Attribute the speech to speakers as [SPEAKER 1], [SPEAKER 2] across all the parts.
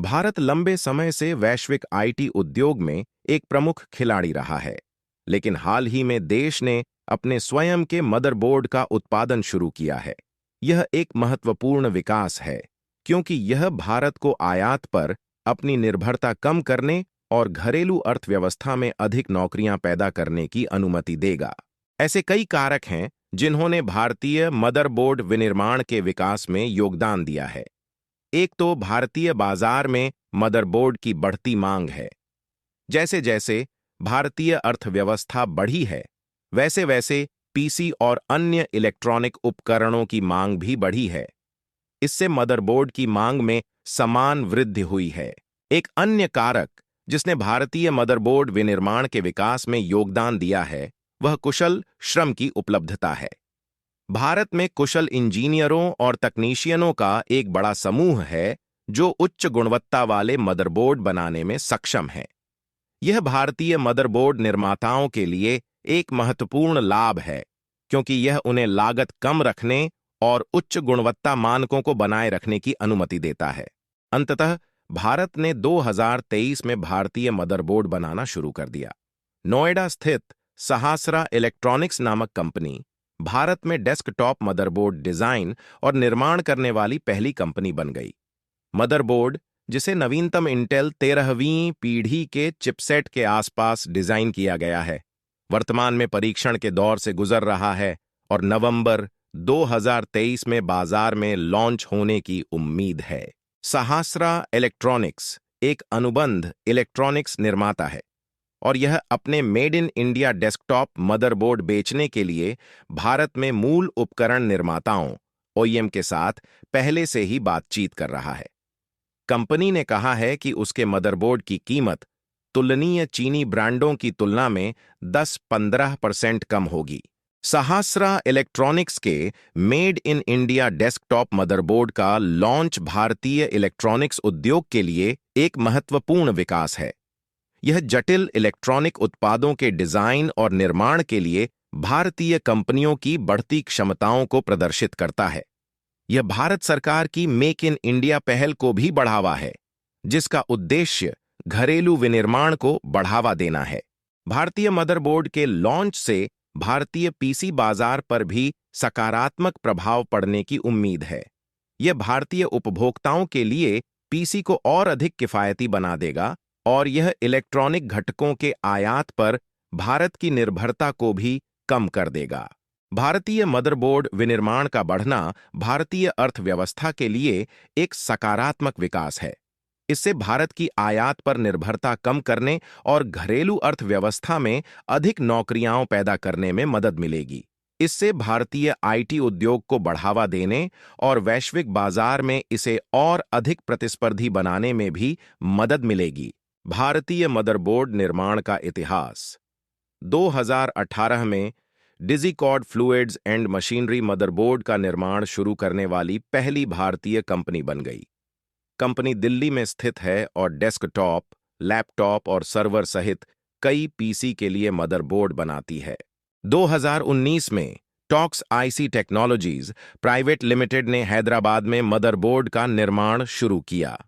[SPEAKER 1] भारत लंबे समय से वैश्विक आईटी उद्योग में एक प्रमुख खिलाड़ी रहा है, लेकिन हाल ही में देश ने अपने स्वयं के मदरबोर्ड का उत्पादन शुरू किया है। यह एक महत्वपूर्ण विकास है, क्योंकि यह भारत को आयात पर अपनी निर्भरता कम करने और घरेलू अर्थव्यवस्था में अधिक नौकरियां पैदा करने की अनुमति देगा। ऐसे कई कारक हैं जिन्होंने भारतीय मदरबोर्ड विनिर्माण के विकास में योगदान दिया है। एक तो भारतीय बाजार में मदरबोर्ड की बढ़ती मांग है। जैसे जैसे भारतीय अर्थव्यवस्था बढ़ी है, वैसे वैसे पीसी और अन्य इलेक्ट्रॉनिक उपकरणों की मांग भी बढ़ी है। इससे मदरबोर्ड की मांग में समान वृद्धि हुई है। एक अन्य कारक जिसने भारतीय मदरबोर्ड विनिर्माण के विकास में योगदान दिया है, वह कुशल श्रम की उपलब्धता है। भारत में कुशल इंजीनियरों और तकनीशियनों का एक बड़ा समूह है जो उच्च गुणवत्ता वाले मदरबोर्ड बनाने में सक्षम है। यह भारतीय मदरबोर्ड निर्माताओं के लिए एक महत्वपूर्ण लाभ है, क्योंकि यह उन्हें लागत कम रखने और उच्च गुणवत्ता मानकों को बनाए रखने की अनुमति देता है। अंततः भारत ने 2023 में भारतीय मदरबोर्ड बनाना शुरू कर दिया। नोएडा स्थित सहासरा इलेक्ट्रॉनिक्स नामक कंपनी भारत में डेस्कटॉप मदरबोर्ड डिजाइन और निर्माण करने वाली पहली कंपनी बन गई। मदरबोर्ड, जिसे नवीनतम इंटेल 13वीं पीढ़ी के चिपसेट के आसपास डिजाइन किया गया है, वर्तमान में परीक्षण के दौर से गुजर रहा है और नवंबर 2023 में बाजार में लॉन्च होने की उम्मीद है। सहासरा इलेक्ट्रॉनिक्स एक अनुबंध इलेक्ट्रॉनिक्स निर्माता है और यह अपने made in India desktop motherboard बेचने के लिए भारत में मूल उपकरण निर्माताओं ओईएम के साथ पहले से ही बातचीत कर रहा है। कंपनी ने कहा है कि उसके मदरबोर्ड की कीमत तुलनीय चीनी ब्रांडों की तुलना में 10-15% कम होगी। सहासरा इलेक्ट्रॉनिक्स के made in India desktop motherboard का लॉन्च भारतीय इलेक्ट्रॉनिक्स उद्योग के लिए एक महत्वपूर्ण विकास है। यह जटिल इलेक्ट्रॉनिक उत्पादों के डिजाइन और निर्माण के लिए भारतीय कंपनियों की बढ़ती क्षमताओं को प्रदर्शित करता है। यह भारत सरकार की मेक इन इंडिया पहल को भी बढ़ावा है, जिसका उद्देश्य घरेलू विनिर्माण को बढ़ावा देना है। भारतीय मदरबोर्ड के लॉन्च से भारतीय पीसी बाजार पर भी सकारात्मक प्रभाव पड़ने की उम्मीद है। यह भारतीय उपभोक्ताओं के लिए पीसी को और अधिक किफायती बना देगा और यह इलेक्ट्रॉनिक घटकों के आयात पर भारत की निर्भरता को भी कम कर देगा। भारतीय मदरबोर्ड विनिर्माण का बढ़ना भारतीय अर्थव्यवस्था के लिए एक सकारात्मक विकास है। इससे भारत की आयात पर निर्भरता कम करने और घरेलू अर्थव्यवस्था में अधिक नौकरियां पैदा करने में मदद मिलेगी। इससे भारतीय आईटी उद्योग को बढ़ावा देने और वैश्विक बाजार में इसे और अधिक प्रतिस्पर्धी बनाने में भी मदद मिलेगी। भारतीय मदरबोर्ड निर्माण का इतिहास। 2018 में डिजिकॉर्ड फ्लूइड्स एंड मशीनरी मदरबोर्ड का निर्माण शुरू करने वाली पहली भारतीय कंपनी बन गई। कंपनी दिल्ली में स्थित है और डेस्कटॉप, लैपटॉप और सर्वर सहित कई पीसी के लिए मदरबोर्ड बनाती है। 2019 में talks IC technologies private limited ने हैदराबाद में मदरबोर्ड का निर्माण शुरू किया।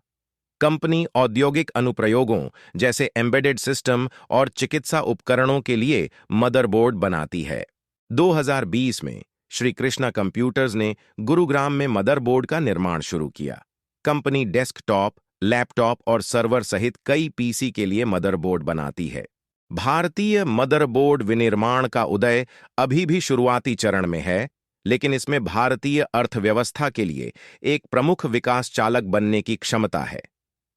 [SPEAKER 1] कंपनी औद्योगिक अनुप्रयोगों जैसे एम्बेडेड सिस्टम और चिकित्सा उपकरणों के लिए मदरबोर्ड बनाती है। 2020 में श्री कृष्णा कंप्यूटर्स ने गुरुग्राम में मदरबोर्ड का निर्माण शुरू किया। कंपनी डेस्कटॉप, लैपटॉप और सर्वर सहित कई पीसी के लिए मदरबोर्ड बनाती है। भारतीय मदरबोर्ड विनिर्माण का उदय अभी भी शुरुआती चरण में है, लेकिन इसमें भारतीय अर्थव्यवस्था के लिए एक प्रमुख विकास चालक बनने की क्षमता है।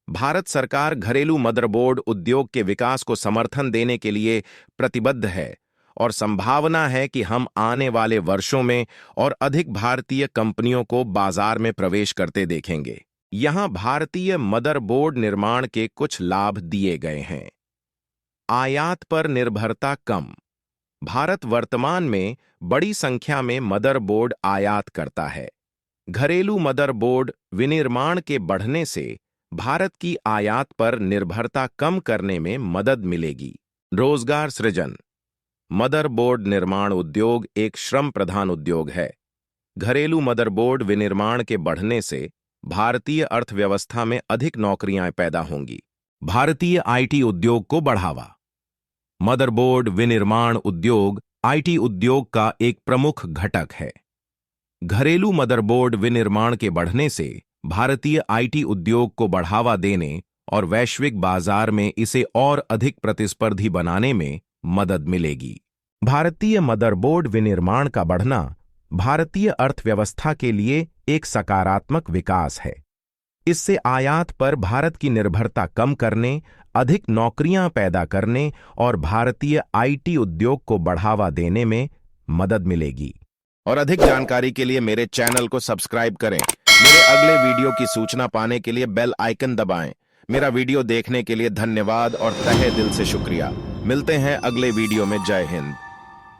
[SPEAKER 1] भारत सरकार घरेलू मदरबोर्ड उद्योग के विकास को समर्थन देने के लिए प्रतिबद्ध है और संभावना है कि हम आने वाले वर्षों में और अधिक भारतीय कंपनियों को बाजार में प्रवेश करते देखेंगे। यहां भारतीय मदरबोर्ड निर्माण के कुछ लाभ दिए गए हैं। आयात पर निर्भरता कम। भारत वर्तमान में बड़ी संख्या में मदरबोर्ड आयात करता है। घरेलू मदरबोर्ड विनिर्माण के बढ़ने से भारत की आयात पर निर्भरता कम करने में मदद मिलेगी। रोजगार सृजन। मदरबोर्ड निर्माण उद्योग एक श्रम प्रधान उद्योग है। घरेलू मदरबोर्ड विनिर्माण के बढ़ने से भारतीय अर्थव्यवस्था में अधिक नौकरियां पैदा होंगी। भारतीय आईटी उद्योग को बढ़ावा। मदरबोर्ड विनिर्माण उद्योग आईटी उद्योग का एक प्रमुख घटक है। घरेलू मदरबोर्ड विनिर्माण के बढ़ने से भारतीय आईटी उद्योग को बढ़ावा देने और वैश्विक बाजार में इसे और अधिक प्रतिस्पर्धी बनाने में मदद मिलेगी। भारतीय मदरबोर्ड विनिर्माण का बढ़ना भारतीय अर्थव्यवस्था के लिए एक सकारात्मक विकास है। इससे आयात पर भारत की निर्भरता कम करने, अधिक नौकरियां पैदा करने और भारतीय आईटी उद्योग को बढ़ावा देने में मदद मिलेगी। और अधिक जानकारी के लिए मेरे चैनल को सब्सक्राइब करें। मेरे अगले वीडियो की सूचना पाने के लिए बेल आइकन दबाएं। मेरा वीडियो देखने के लिए धन्यवाद और तहे दिल से शुक्रिया। मिलते हैं अगले वीडियो में। जय हिंद।